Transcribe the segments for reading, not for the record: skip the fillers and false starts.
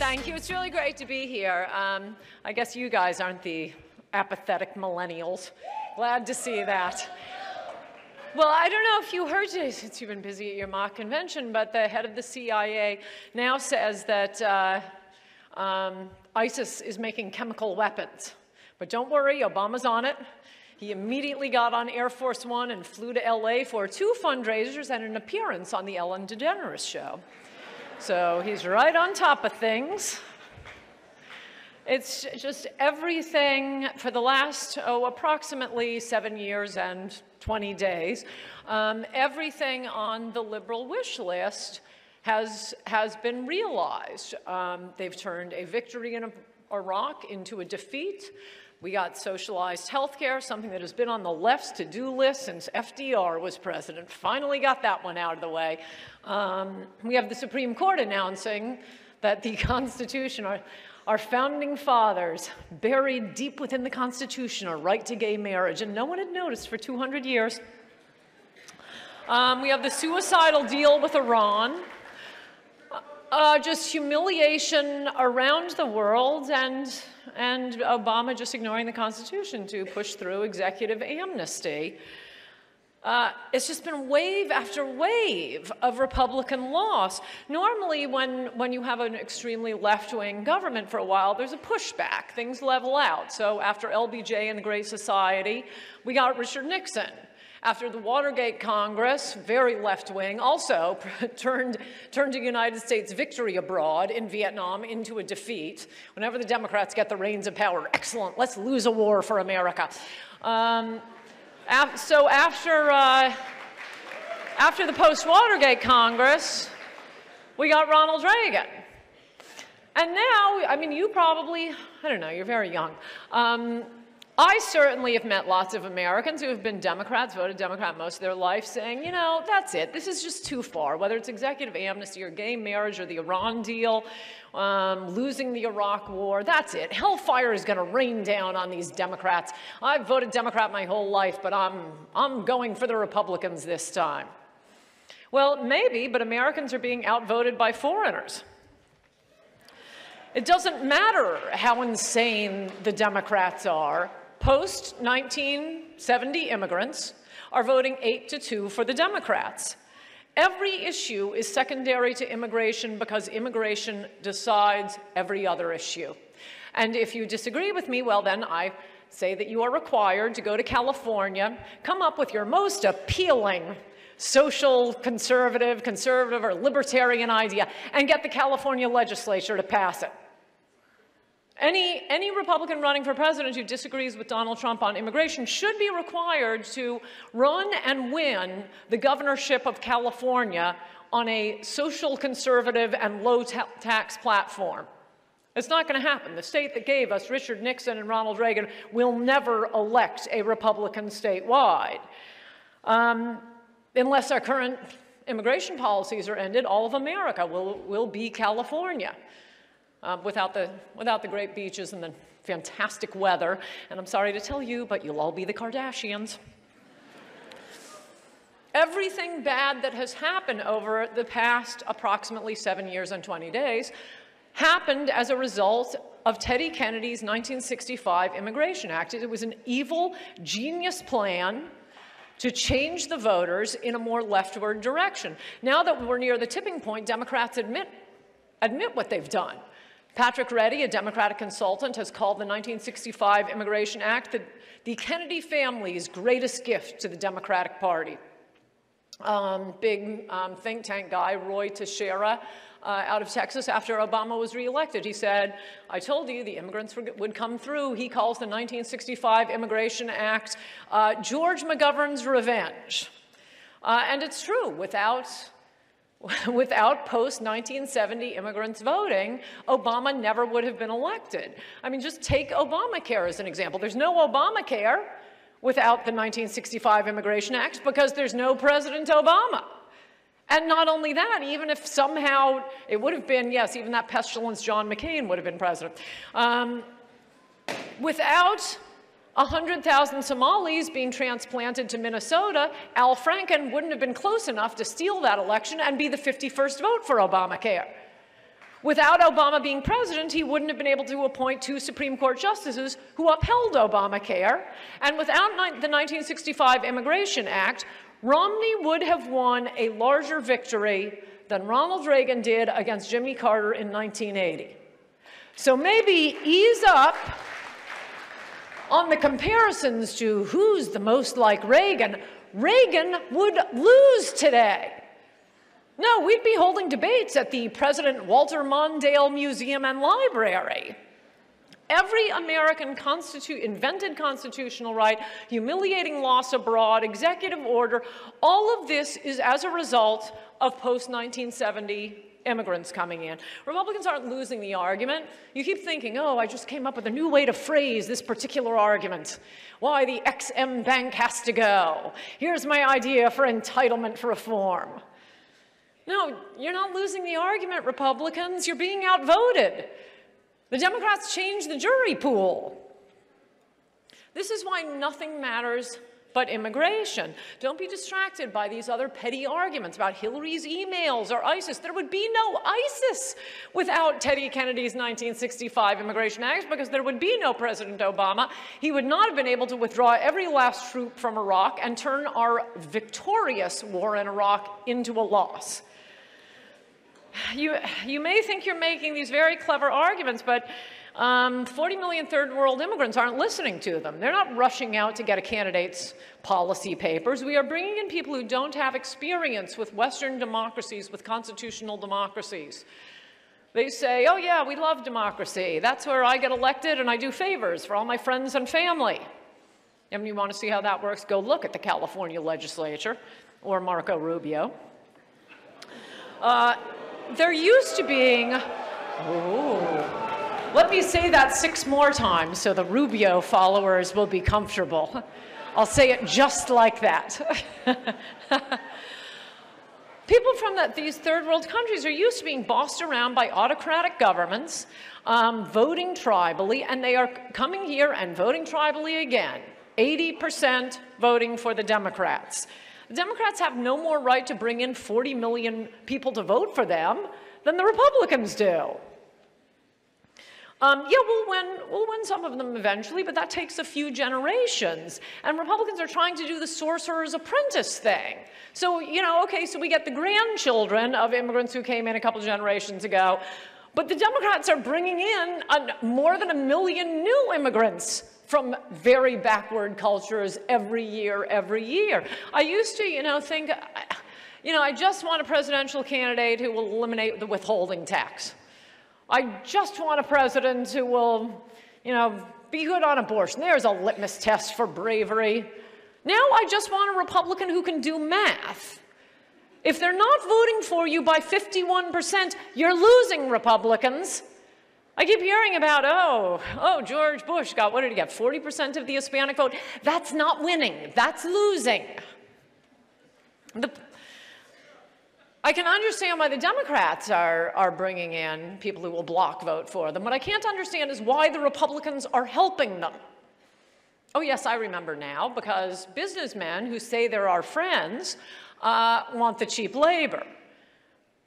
Thank you. It's really great to be here. I guess you guys aren't the apathetic millennials. Glad to see that. Well, I don't know if you heard today, since you've been busy at your mock convention, but the head of the CIA now says that ISIS is making chemical weapons. But don't worry, Obama's on it. He immediately got on Air Force One and flew to LA for 2 fundraisers and an appearance on the Ellen DeGeneres show. So he's right on top of things. It's just everything for the last, approximately 7 years and 20 days. Everything on the liberal wish list has been realized. They've turned a victory in Iraq into a defeat. We got socialized health care, something that has been on the left's to-do list since FDR was president. Finally got that one out of the way. We have the Supreme Court announcing that the Constitution, our founding fathers, buried deep within the Constitution, a right to gay marriage, and no one had noticed for 200 years. We have the suicidal deal with Iran. Just humiliation around the world, and Obama just ignoring the Constitution to push through executive amnesty. It's just been wave after wave of Republican loss. Normally, when you have an extremely left-wing government for a while, there's a pushback. Things level out. So after LBJ and the Great Society, we got Richard Nixon. After the Watergate Congress, very left-wing, also turned a United States victory abroad in Vietnam into a defeat. Whenever the Democrats get the reins of power, excellent, let's lose a war for America. So after the post-Watergate Congress, we got Ronald Reagan. And now, I mean, you probably, I don't know, you're very young. I certainly have met lots of Americans who have been Democrats, voted Democrat most of their life, saying, you know, that's it. This is just too far, whether it's executive amnesty or gay marriage or the Iran deal, losing the Iraq war, that's it. Hellfire is going to rain down on these Democrats. I've voted Democrat my whole life, but I'm going for the Republicans this time. Well, maybe, but Americans are being outvoted by foreigners. It doesn't matter how insane the Democrats are. Post-1970 immigrants are voting 8-2 for the Democrats. Every issue is secondary to immigration because immigration decides every other issue. And if you disagree with me, well, then I say that you are required to go to California, come up with your most appealing social conservative or libertarian idea, and get the California legislature to pass it. Any Republican running for president who disagrees with Donald Trump on immigration should be required to run and win the governorship of California on a social conservative and low-tax platform. It's not going to happen. The state that gave us Richard Nixon and Ronald Reagan will never elect a Republican statewide. Unless our current immigration policies are ended, all of America will be California. Without the great beaches and the fantastic weather. And I'm sorry to tell you, but you'll all be the Kardashians. Everything bad that has happened over the past approximately 7 years and 20 days happened as a result of Teddy Kennedy's 1965 Immigration Act. It was an evil, genius plan to change the voters in a more leftward direction. Now that we're near the tipping point, Democrats admit what they've done. Patrick Reddy, a Democratic consultant, has called the 1965 Immigration Act the Kennedy family's greatest gift to the Democratic Party. Big think tank guy, Roy Teixeira, out of Texas, after Obama was reelected, he said, I told you the immigrants would come through. He calls the 1965 Immigration Act George McGovern's revenge. And it's true, without post-1970 immigrants voting, Obama never would have been elected. I mean, just take Obamacare as an example. There's no Obamacare without the 1965 Immigration Act because there's no President Obama. And not only that, even if somehow it would have been, yes, even that pestilence John McCain would have been president. Without 100,000 Somalis being transplanted to Minnesota, Al Franken wouldn't have been close enough to steal that election and be the 51st vote for Obamacare. Without Obama being president, he wouldn't have been able to appoint 2 Supreme Court justices who upheld Obamacare. And without the 1965 Immigration Act, Romney would have won a larger victory than Ronald Reagan did against Jimmy Carter in 1980. So maybe ease up on the comparisons to who's the most like Reagan. Reagan would lose today. No, we'd be holding debates at the President Walter Mondale Museum and Library. Every American invented constitutional right, humiliating loss abroad, executive order, all of this is as a result of post-1970 immigrants coming in. Republicans aren't losing the argument. You keep thinking, oh, I just came up with a new way to phrase this particular argument. Why the XM Bank has to go. Here's my idea for entitlement reform. No, you're not losing the argument, Republicans. You're being outvoted. The Democrats changed the jury pool. This is why nothing matters but immigration. Don't be distracted by these other petty arguments about Hillary's emails or ISIS. There would be no ISIS without Teddy Kennedy's 1965 Immigration Act, because there would be no President Obama. He would not have been able to withdraw every last troop from Iraq and turn our victorious war in Iraq into a loss. You may think you're making these very clever arguments, but 40 million third world immigrants aren't listening to them. They're not rushing out to get a candidate's policy papers. We are bringing in people who don't have experience with Western democracies, with constitutional democracies. They say, oh yeah, we love democracy. That's where I get elected and I do favors for all my friends and family. And you want to see how that works, go look at the California legislature or Marco Rubio. There used to being, let me say that 6 more times so the Rubio followers will be comfortable. I'll say it just like that. People from these third world countries are used to being bossed around by autocratic governments, voting tribally, and they are coming here and voting tribally again. 80% voting for the Democrats. The Democrats have no more right to bring in 40 million people to vote for them than the Republicans do. Yeah, we'll win some of them eventually, but that takes a few generations. And Republicans are trying to do the sorcerer's apprentice thing. So, you know, okay, so we get the grandchildren of immigrants who came in a couple generations ago, but the Democrats are bringing in more than 1 million new immigrants from very backward cultures every year, every year. I used to, you know, think, you know, I just want a presidential candidate who will eliminate the withholding tax. I just want a president who will, you know, be good on abortion. There's a litmus test for bravery. Now I just want a Republican who can do math. If they're not voting for you by 51%, you're losing, Republicans. I keep hearing about, oh, George Bush got, what did he get, 40% of the Hispanic vote? That's not winning, that's losing. I can understand why the Democrats are bringing in people who will block vote for them. What I can't understand is why the Republicans are helping them. Oh yes, I remember now, because businessmen who say they're our friends want the cheap labor.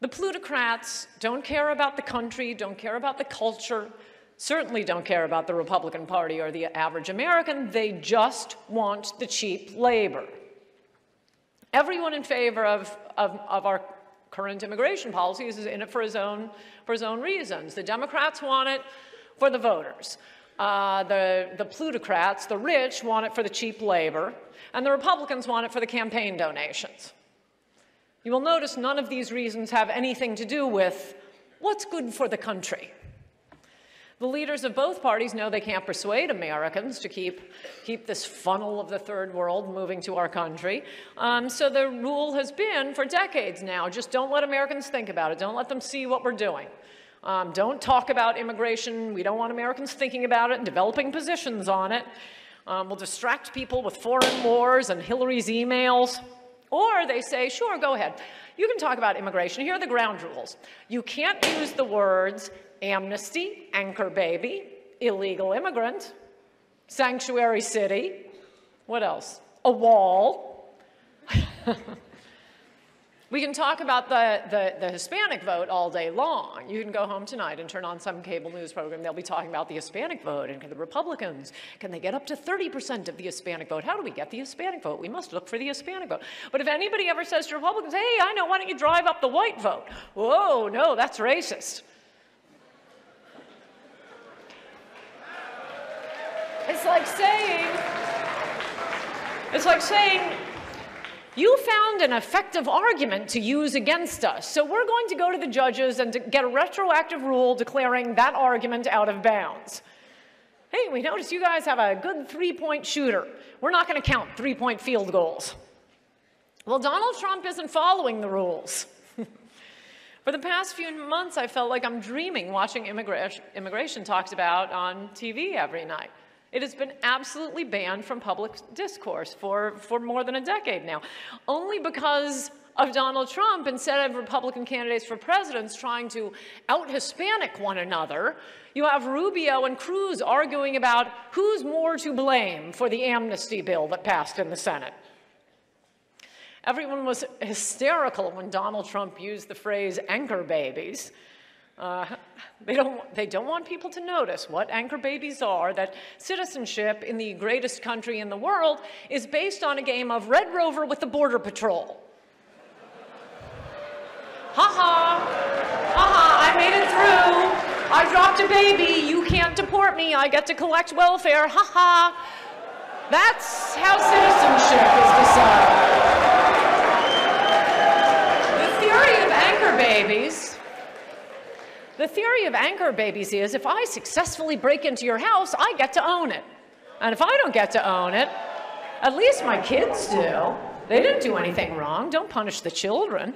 The plutocrats don't care about the country, don't care about the culture, certainly don't care about the Republican Party or the average American. They just want the cheap labor. Everyone in favor of our current immigration policies is in it for his own reasons. The Democrats want it for the voters. The plutocrats, the rich, want it for the cheap labor, and the Republicans want it for the campaign donations. You will notice none of these reasons have anything to do with what's good for the country. The leaders of both parties know they can't persuade Americans to keep this funnel of the third world moving to our country. So the rule has been for decades now, just don't let Americans think about it. Don't let them see what we're doing. Don't talk about immigration. We don't want Americans thinking about it and developing positions on it. We'll distract people with foreign wars and Hillary's emails. Or they say, sure, go ahead. You can talk about immigration. Here are the ground rules. You can't use the words amnesty, anchor baby, illegal immigrant, sanctuary city. What else? A wall. We can talk about the Hispanic vote all day long. You can go home tonight and turn on some cable news program. They'll be talking about the Hispanic vote and can the Republicans, can they get up to 30% of the Hispanic vote? How do we get the Hispanic vote? We must look for the Hispanic vote. But if anybody ever says to Republicans, hey, I know, why don't you drive up the white vote? Whoa, no, that's racist. It's like saying, you found an effective argument to use against us, so we're going to go to the judges and to get a retroactive rule declaring that argument out of bounds. Hey, we noticed you guys have a good three-point shooter. We're not going to count three-point field goals. Well, Donald Trump isn't following the rules. For the past few months, I felt like I'm dreaming watching immigration talked about on TV every night. It has been absolutely banned from public discourse for more than a decade now, only because of Donald Trump. Instead of Republican candidates for presidents trying to out-Hispanic one another, you have Rubio and Cruz arguing about who's more to blame for the amnesty bill that passed in the Senate. Everyone was hysterical when Donald Trump used the phrase anchor babies. They don't want people to notice what anchor babies are, that citizenship in the greatest country in the world is based on a game of Red Rover with the Border Patrol. Ha-ha, ha-ha, I made it through. I dropped a baby, you can't deport me, I get to collect welfare, ha-ha. That's how citizenship is decided. The theory of anchor babies is if I successfully break into your house, I get to own it. And if I don't get to own it, at least my kids do. They didn't do anything wrong. Don't punish the children.